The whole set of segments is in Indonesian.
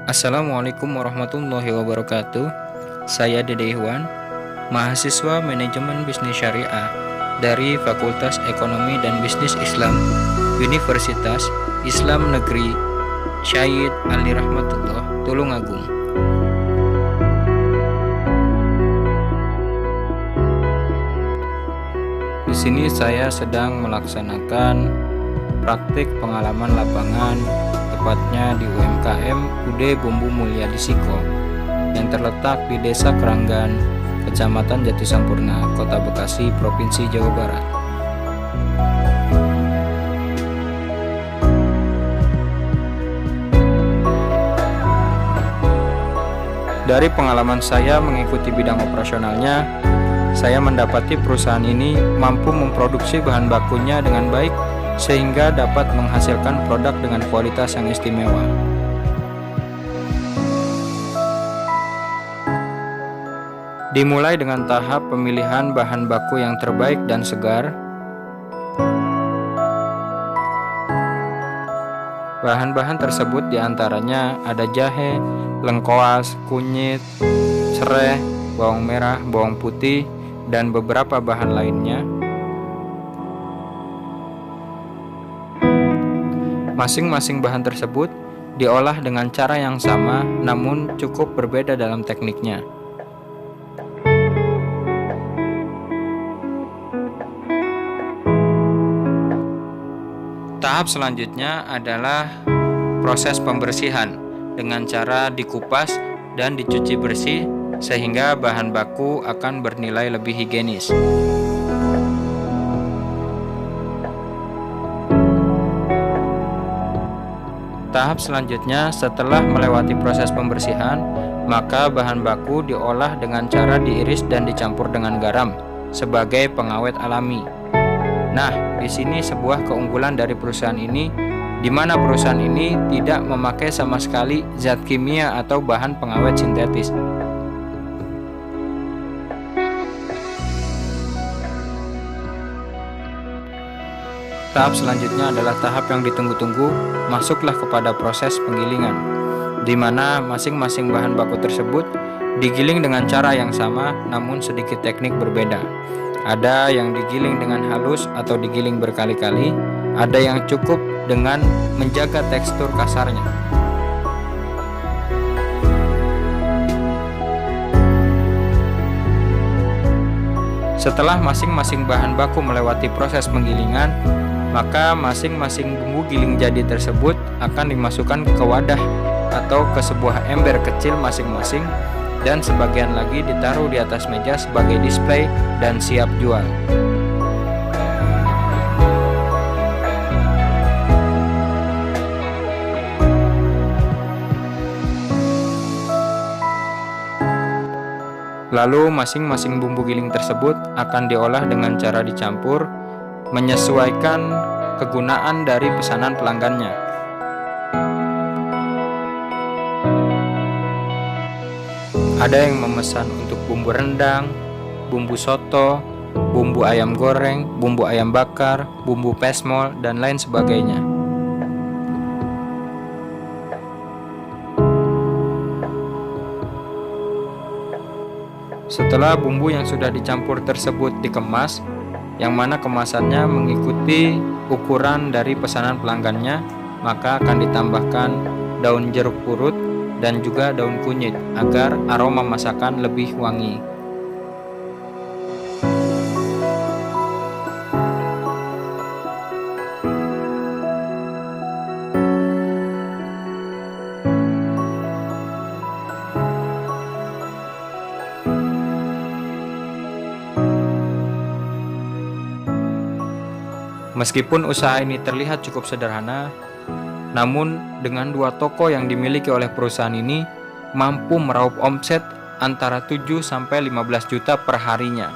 Assalamualaikum warahmatullahi wabarakatuh. Saya Dede Ikhwan, mahasiswa Manajemen Bisnis Syariah dari Fakultas Ekonomi dan Bisnis Islam Universitas Islam Negeri Syahid Ali Rahmatullah Tulungagung. Di sini saya sedang melaksanakan praktik pengalaman lapangan, tepatnya di UMKM UD Bumbu Mulia di Siko, yang terletak di Desa Keranggan, Kecamatan Jatisampurna, Kota Bekasi, Provinsi Jawa Barat. Dari pengalaman saya mengikuti bidang operasionalnya, saya mendapati perusahaan ini mampu memproduksi bahan bakunya dengan baik sehingga dapat menghasilkan produk dengan kualitas yang istimewa. Dimulai dengan tahap pemilihan bahan baku yang terbaik dan segar. Bahan-bahan tersebut diantaranya ada jahe, lengkoas, kunyit, serai, bawang merah, bawang putih, dan beberapa bahan lainnya. Masing-masing bahan tersebut diolah dengan cara yang sama, namun cukup berbeda dalam tekniknya. Tahap selanjutnya adalah proses pembersihan dengan cara dikupas dan dicuci bersih sehingga bahan baku akan bernilai lebih higienis. Tahap selanjutnya, setelah melewati proses pembersihan, maka bahan baku diolah dengan cara diiris dan dicampur dengan garam sebagai pengawet alami. Nah, di sini sebuah keunggulan dari perusahaan ini, di mana perusahaan ini tidak memakai sama sekali zat kimia atau bahan pengawet sintetis. Tahap selanjutnya adalah tahap yang ditunggu-tunggu, masuklah kepada proses penggilingan, di mana masing-masing bahan baku tersebut digiling dengan cara yang sama namun sedikit teknik berbeda. Ada yang digiling dengan halus atau digiling berkali-kali, ada yang cukup dengan menjaga tekstur kasarnya. Setelah masing-masing bahan baku melewati proses penggilingan, maka masing-masing bumbu giling jadi tersebut akan dimasukkan ke wadah atau ke sebuah ember kecil masing-masing, dan sebagian lagi ditaruh di atas meja sebagai display dan siap jual. Lalu masing-masing bumbu giling tersebut akan diolah dengan cara dicampur menyesuaikan kegunaan dari pesanan pelanggannya. Ada yang memesan untuk bumbu rendang, bumbu soto, bumbu ayam goreng, bumbu ayam bakar, bumbu pesmol, dan lain sebagainya. Setelah bumbu yang sudah dicampur tersebut dikemas, yang mana kemasannya mengikuti ukuran dari pesanan pelanggannya, maka akan ditambahkan daun jeruk purut dan juga daun kunyit agar aroma masakan lebih wangi. Meskipun usaha ini terlihat cukup sederhana, namun dengan 2 toko yang dimiliki oleh perusahaan ini mampu meraup omset antara 7 sampai 15 juta per harinya.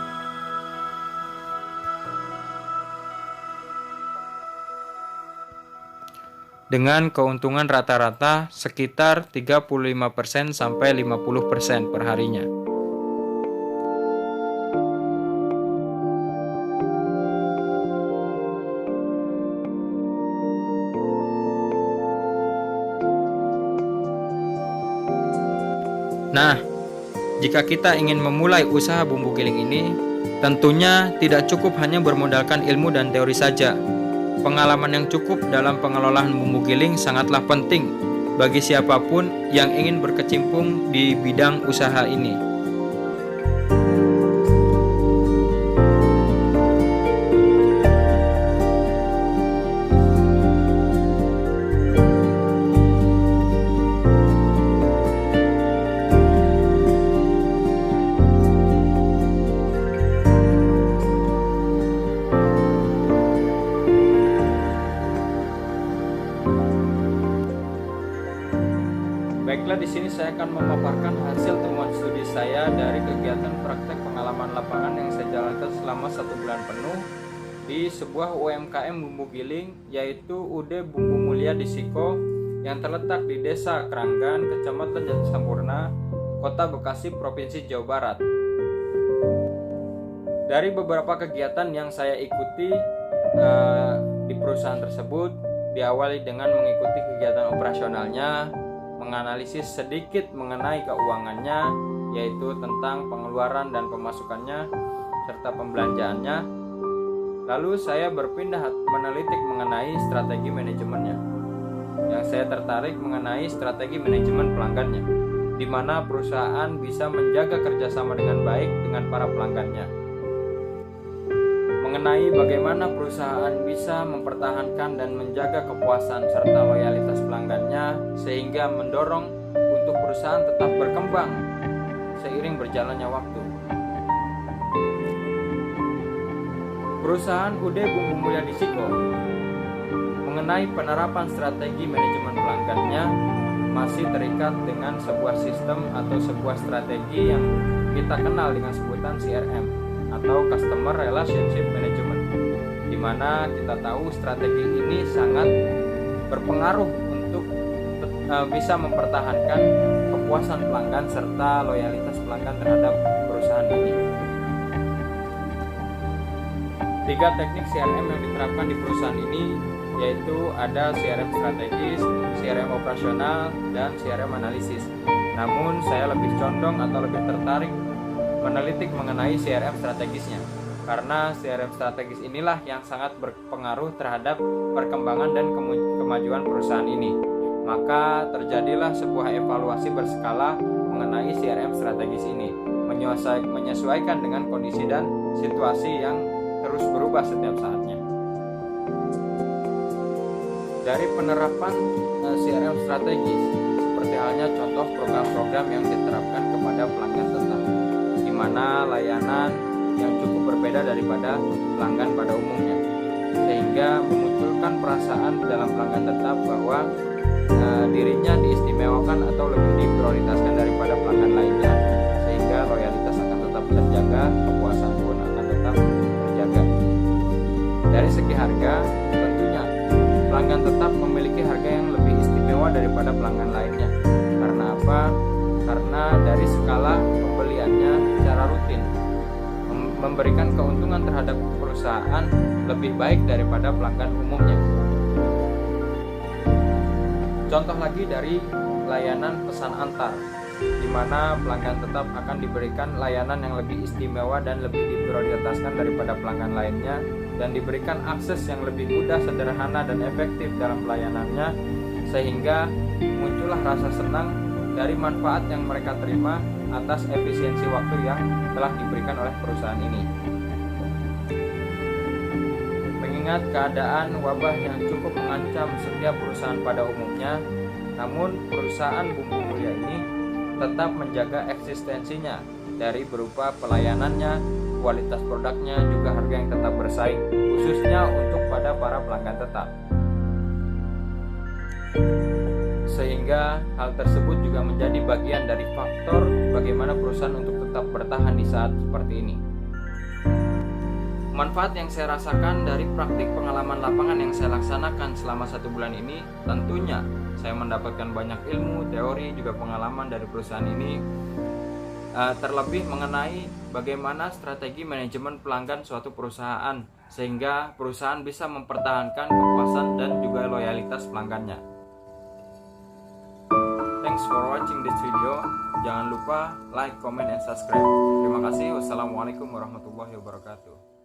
Dengan keuntungan rata-rata sekitar 35% sampai 50% per harinya. Nah, jika kita ingin memulai usaha bumbu giling ini, tentunya tidak cukup hanya bermodalkan ilmu dan teori saja. Pengalaman yang cukup dalam pengelolaan bumbu giling sangatlah penting bagi siapapun yang ingin berkecimpung di bidang usaha ini. Baiklah, di sini saya akan memaparkan hasil temuan studi saya dari kegiatan praktek pengalaman lapangan yang saya jalankan selama 1 bulan penuh di sebuah UMKM bumbu giling, yaitu UD Bumbu Mulia di Siko yang terletak di Desa Keranggan, Kecamatan Jatisampurna, Kota Bekasi, Provinsi Jawa Barat. Dari beberapa kegiatan yang saya ikuti di perusahaan tersebut, diawali dengan mengikuti kegiatan operasionalnya, menganalisis sedikit mengenai keuangannya, yaitu tentang pengeluaran dan pemasukannya serta pembelanjaannya. Lalu saya berpindah menelitik mengenai strategi manajemennya. Yang saya tertarik mengenai strategi manajemen pelanggannya, di mana perusahaan bisa menjaga kerjasama dengan baik dengan para pelanggannya. Mengenai bagaimana perusahaan bisa mempertahankan dan menjaga kepuasan serta loyalitas pelanggannya, sehingga mendorong untuk perusahaan tetap berkembang seiring berjalannya waktu. Perusahaan UD Bumbu Mulia di Siko mengenai penerapan strategi manajemen pelanggannya masih terikat dengan sebuah sistem atau sebuah strategi yang kita kenal dengan sebutan CRM atau Customer Relationship Management, di mana kita tahu strategi ini sangat berpengaruh untuk bisa mempertahankan kepuasan pelanggan serta loyalitas pelanggan terhadap perusahaan ini. 3 teknik CRM yang diterapkan di perusahaan ini yaitu ada CRM strategis, CRM operasional, dan CRM analisis. Namun saya lebih condong atau lebih tertarik menelitik mengenai CRM strategisnya, karena CRM strategis inilah yang sangat berpengaruh terhadap perkembangan dan kemajuan perusahaan ini. Maka terjadilah sebuah evaluasi berskala mengenai CRM strategis ini, menyesuaikan dengan kondisi dan situasi yang terus berubah setiap saatnya. Dari penerapan CRM strategis, seperti halnya contoh program-program yang diterapkan kepada pelanggan tetap, di mana layanan yang cukup berbeda daripada pelanggan pada umumnya, sehingga memunculkan perasaan dalam pelanggan tetap bahwa dirinya diistimewakan atau lebih diprioritaskan daripada pelanggan lainnya, sehingga loyalitas akan tetap terjaga, kepuasan pun akan tetap terjaga. Dari segi harga, tentunya pelanggan tetap memiliki harga yang lebih istimewa daripada pelanggan lainnya. Karena apa? Karena dari skala pembeliannya secara rutin memberikan keuntungan terhadap perusahaan lebih baik daripada pelanggan umumnya. Contoh lagi dari layanan pesan antar, di mana pelanggan tetap akan diberikan layanan yang lebih istimewa dan lebih diprioritaskan daripada pelanggan lainnya, dan diberikan akses yang lebih mudah, sederhana, dan efektif dalam pelayanannya, sehingga muncullah rasa senang dari manfaat yang mereka terima atas efisiensi waktu yang telah diberikan oleh perusahaan ini. Mengingat keadaan wabah yang cukup mengancam setiap perusahaan pada umumnya, namun perusahaan Bumbu Mulia ini tetap menjaga eksistensinya dari berupa pelayanannya, kualitas produknya, juga harga yang tetap bersaing, khususnya untuk pada para pelanggan tetap. Sehingga hal tersebut juga menjadi bagian dari faktor bagaimana perusahaan untuk tetap bertahan di saat seperti ini. Manfaat yang saya rasakan dari praktik pengalaman lapangan yang saya laksanakan selama 1 bulan ini, tentunya saya mendapatkan banyak ilmu, teori, juga pengalaman dari perusahaan ini, terlebih mengenai bagaimana strategi manajemen pelanggan suatu perusahaan, sehingga perusahaan bisa mempertahankan kepuasan dan juga loyalitas pelanggannya. Thanks for watching this video. Jangan lupa like, comment, and subscribe. Terima kasih. Wassalamualaikum warahmatullahi wabarakatuh.